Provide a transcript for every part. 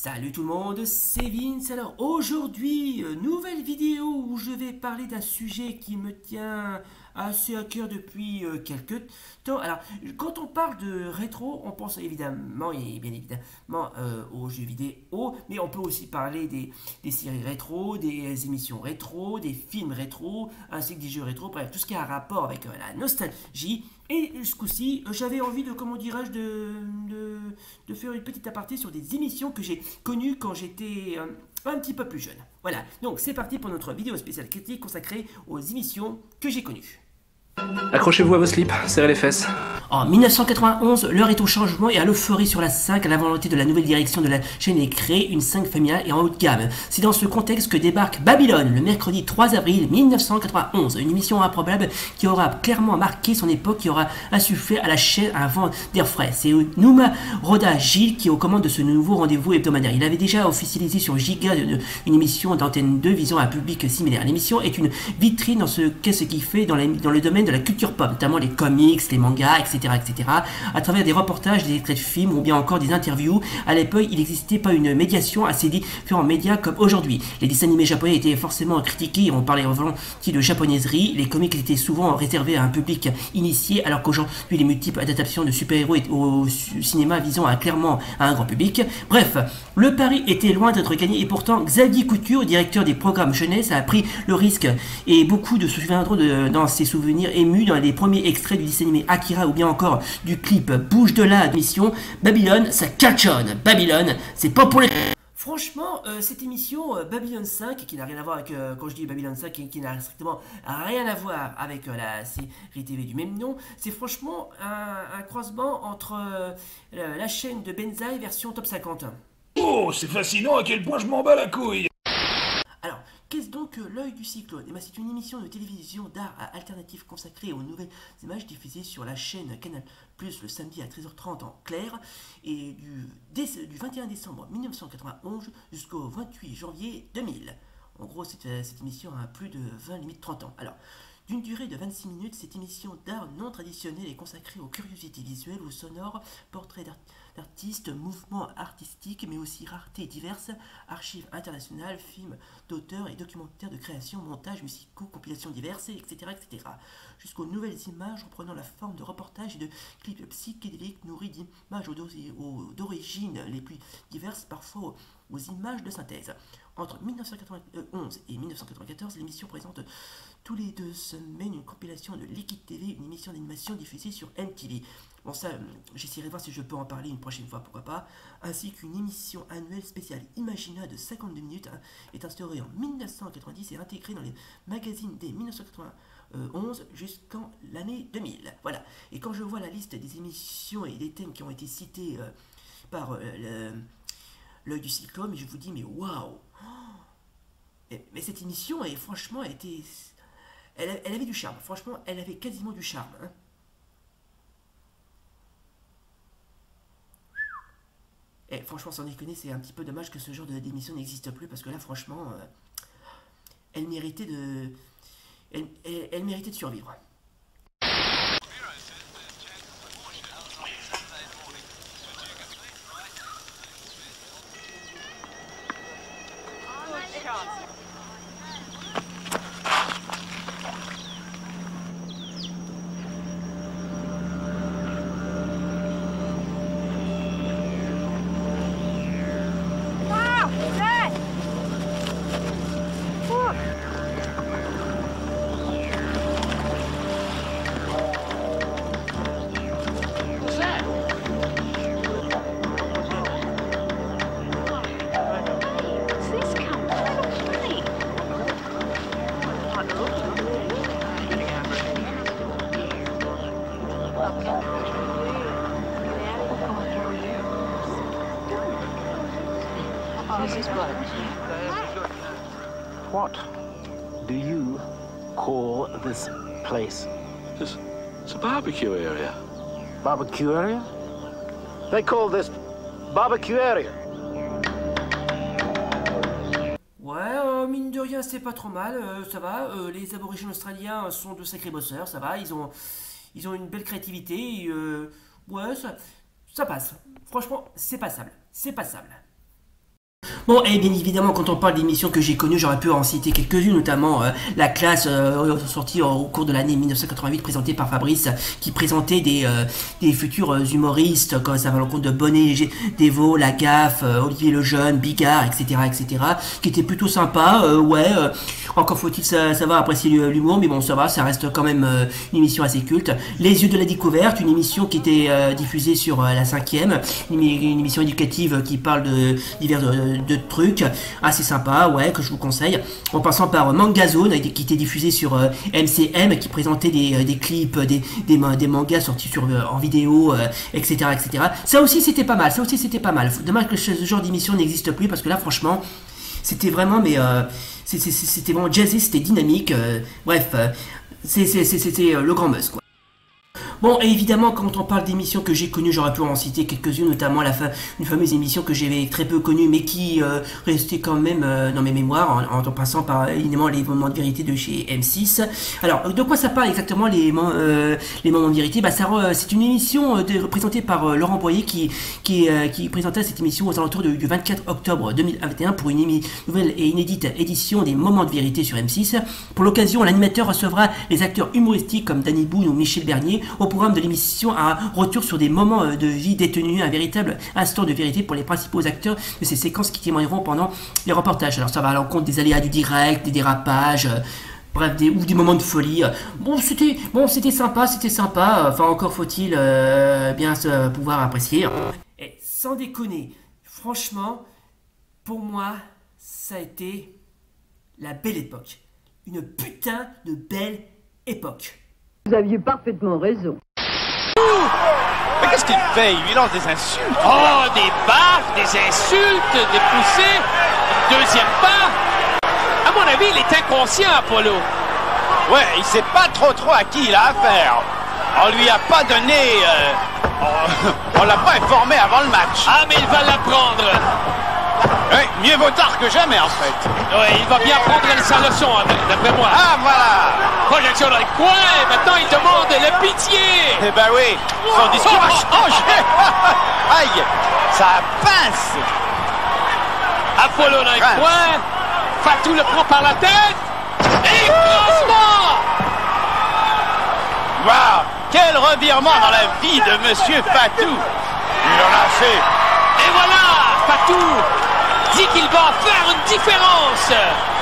Salut tout le monde, c'est Vince. Alors aujourd'hui, nouvelle vidéo où je vais parler d'un sujet qui me tient assez à cœur depuis quelques temps. Alors, quand on parle de rétro, on pense évidemment et bien évidemment aux jeux vidéo, mais on peut aussi parler des séries rétro, des émissions rétro, des films rétro, ainsi que des jeux rétro, bref, tout ce qui a un rapport avec la nostalgie. Et ce coup-ci, j'avais envie de, comment dirais-je, de faire une petite aparté sur des émissions que j'ai connues quand j'étais un petit peu plus jeune. Voilà, donc c'est parti pour notre vidéo spéciale critique consacrée aux émissions que j'ai connues. Accrochez-vous à vos slips, serrez les fesses. En 1991, l'heure est au changement et à l'euphorie sur la 5, à la volonté de la nouvelle direction de la chaîne est créée une 5 familiale et en haut de gamme. C'est dans ce contexte que débarque Babylone le mercredi 3 avril 1991, une émission improbable qui aura clairement marqué son époque, qui aura insufflé à la chaîne un vent d'air frais. C'est Nouma Roda Gilles qui est aux commandes de ce nouveau rendez-vous hebdomadaire. Il avait déjà officialisé sur Giga une émission d'Antenne 2 visant un public similaire. L'émission est une vitrine dans ce qu'est-ce qu'il fait dans le domaine de la culture pop, notamment les comics, les mangas, etc., à travers des reportages, des extraits de films ou bien encore des interviews. À l'époque, il n'existait pas une médiation à ces différents médias comme aujourd'hui. Les dessins animés japonais étaient forcément critiqués, on parlait volontiers de japonaiserie, les comics étaient souvent réservés à un public initié, alors qu'aujourd'hui, les multiples adaptations de super-héros au cinéma visant clairement à un grand public. Bref, le pari était loin d'être gagné et pourtant, Xavier Couture, directeur des programmes jeunesse, a pris le risque et beaucoup de se souviendront dans ses souvenirs émus dans les premiers extraits du dessin animé Akira ou bien encore du clip Bouge de là d'émission Babylone, ça catchonne. Babylone, c'est pas pour les... Franchement, cette émission Babylone 5, qui n'a rien à voir avec, quand je dis Babylone 5, qui n'a strictement rien à voir avec la série TV du même nom, c'est franchement un croisement entre la chaîne de Benzaï version Top 50. Oh, c'est fascinant à quel point je m'en bats la couille. Alors, qu'est-ce donc l'œil du cyclone? C'est une émission de télévision d'art alternatif consacrée aux nouvelles images diffusées sur la chaîne Canal Plus le samedi à 13h30 en clair et du 21 décembre 1991 jusqu'au 28 janvier 2000. En gros, cette émission a plus de 20, limite 30 ans. Alors, d'une durée de 26 minutes, cette émission d'art non traditionnelle est consacrée aux curiosités visuelles ou sonores, portraits d'artistes, mouvements artistiques, mais aussi raretés diverses, archives internationales, films d'auteurs et documentaires de création, montages musicaux, compilations diverses, etc., jusqu'aux nouvelles images reprenant la forme de reportages et de clips psychédéliques nourris d'images d'origine les plus diverses, parfois aux images de synthèse. Entre 1991 et 1994, l'émission présente tous les 2 semaines une compilation de Liquid TV, une émission d'animation diffusée sur MTV. Bon ça, j'essaierai de voir si je peux en parler une prochaine fois, pourquoi pas. Ainsi qu'une émission annuelle spéciale Imagina de 52 minutes est instaurée en 1990 et intégrée dans les magazines dès 1991 jusqu'en l'année 2000. Voilà. Et quand je vois la liste des émissions et des thèmes qui ont été cités par l'œil du cyclone, je vous dis mais waouh. Mais cette émission, franchement, elle avait du charme. Franchement, elle avait quasiment du charme. Hein. Et franchement, sans déconner, c'est un petit peu dommage que ce genre d'émission n'existe plus parce que là, franchement, elle méritait de, elle méritait de survivre. What do you call this place? It's a barbecue area. Barbecue area? They call this barbecue area. Ouais, mine de rien, c'est pas trop mal, ça va. Les aborigènes australiens sont de sacrés bosseurs, ça va. Ils ont une belle créativité. Et, ouais, ça passe. Franchement, c'est passable. C'est passable. Bon, et bien évidemment, quand on parle d'émissions que j'ai connues, j'aurais pu en citer quelques-unes, notamment La Classe, sortie au cours de l'année 1988, présentée par Fabrice, qui présentait des futurs humoristes, comme ça va à l'encontre de Bonnet, Devaux, La Gaffe, Olivier Lejeune, Bigard, etc., qui était plutôt sympa, encore faut-il savoir apprécier l'humour, mais bon, ça va, ça reste quand même une émission assez culte. Les Yeux de la Découverte, une émission qui était diffusée sur la 5e, une émission éducative qui parle de divers de trucs assez sympa, que je vous conseille. En passant par Mangazone, qui était diffusé sur MCM, qui présentait des clips, des mangas sortis en vidéo, etc. Ça aussi c'était pas mal, Dommage que ce genre d'émission n'existe plus, parce que là franchement, c'était vraiment, c'était vraiment jazzy, c'était dynamique, c'était le grand buzz, quoi. Bon, et évidemment, quand on parle d'émissions que j'ai connues, j'aurais pu en citer quelques-unes, notamment une fameuse émission que j'avais très peu connue, mais qui restait quand même dans mes mémoires, en passant par évidemment les moments de vérité de chez M6. Alors, de quoi ça parle exactement les moments de vérité? C'est une émission présentée par Laurent Boyer qui présentait cette émission aux alentours du 24 octobre 2021 pour une nouvelle et inédite édition des moments de vérité sur M6. Pour l'occasion, l'animateur recevra les acteurs humoristiques comme Danny Boone ou Michel Bernier. Au programme de l'émission, un retour sur des moments de vie détenus, un véritable instant de vérité pour les principaux acteurs de ces séquences qui témoigneront pendant les reportages. Alors ça va à l'encontre des aléas du direct, des dérapages, bref, ou des moments de folie. C'était sympa. Enfin, encore faut-il bien se pouvoir apprécier. Et sans déconner, franchement, pour moi, ça a été la belle époque. Une putain de belle époque. Vous aviez parfaitement raison. Mais qu'est-ce qu'il fait? Il lui lance des insultes. Oh, des baffes, des insultes, des poussées. Deuxième pas. À mon avis, il est inconscient, Apollo. Ouais, il sait pas trop à qui il a affaire. On lui a pas donné... on l'a pas informé avant le match. Ah, mais il va l'apprendre. Ouais, mieux vaut tard que jamais, en fait. Oui, il va bien prendre sa leçon, d'après moi. Ah, voilà. Projection dans le coin, et maintenant il demande le pitié. Eh ben oui, son discours a changé. Aïe, ça pince. Apollo dans le coin, Fatou le prend par la tête, et croisement. Waouh, quel revirement dans la vie de Monsieur Fatou. Il en a fait. Et voilà, Fatou dit qu'il va faire une différence.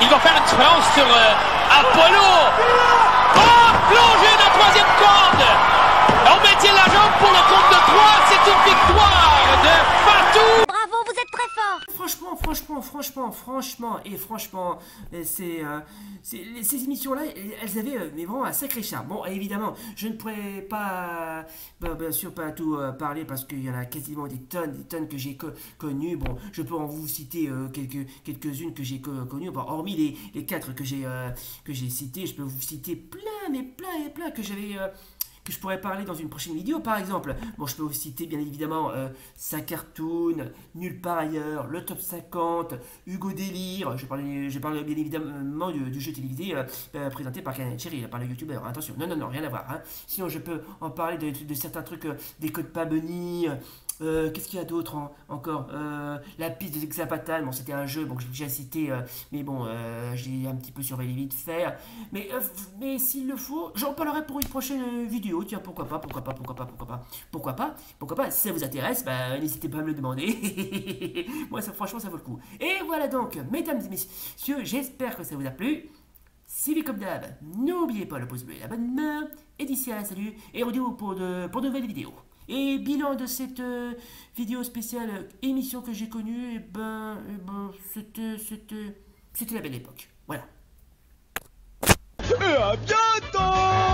Il va faire une différence sur Apollo. Oh, plongé dans la troisième corde. On maintient la jambe pour le compte de 3. C'est une victoire de Fatou. Bravo, vous êtes très fort. Franchement, ces émissions-là, elles avaient mais vraiment un sacré charme. Bon, évidemment, je ne pourrais pas, bien sûr, pas tout parler parce qu'il y en a quasiment des tonnes que j'ai connues. Bon, je peux en vous citer quelques-unes que j'ai connues. Bon, hormis les 4 que j'ai citées, je peux vous citer plein que je pourrais parler dans une prochaine vidéo, par exemple. Bon, je peux vous citer bien évidemment Sa Cartoon, Nulle part ailleurs, le Top 50, Hugo Délire. Je parle bien évidemment du jeu télévisé présenté par Canal Cherry, par le youtubeur. Attention, non, rien à voir. Sinon, je peux en parler de certains trucs, des codes pas bunny. Qu'est-ce qu'il y a d'autre encore? La piste de Zapata, bon c'était un jeu, bon que j'ai déjà cité, mais bon j'ai un petit peu surveillé vite fait. Mais s'il le faut, j'en parlerai pour une prochaine vidéo. Tiens, pourquoi pas, si ça vous intéresse, n'hésitez pas à me le demander. Moi franchement ça vaut le coup. Et voilà donc, mesdames et messieurs, j'espère que ça vous a plu. Si oui comme d'hab, n'oubliez pas le pouce bleu et l'abonnement. Et d'ici à là, salut, et rendez-vous pour de nouvelles vidéos. Et bilan de cette vidéo spéciale émission que j'ai connue, c'était la belle époque. Voilà. Et à bientôt.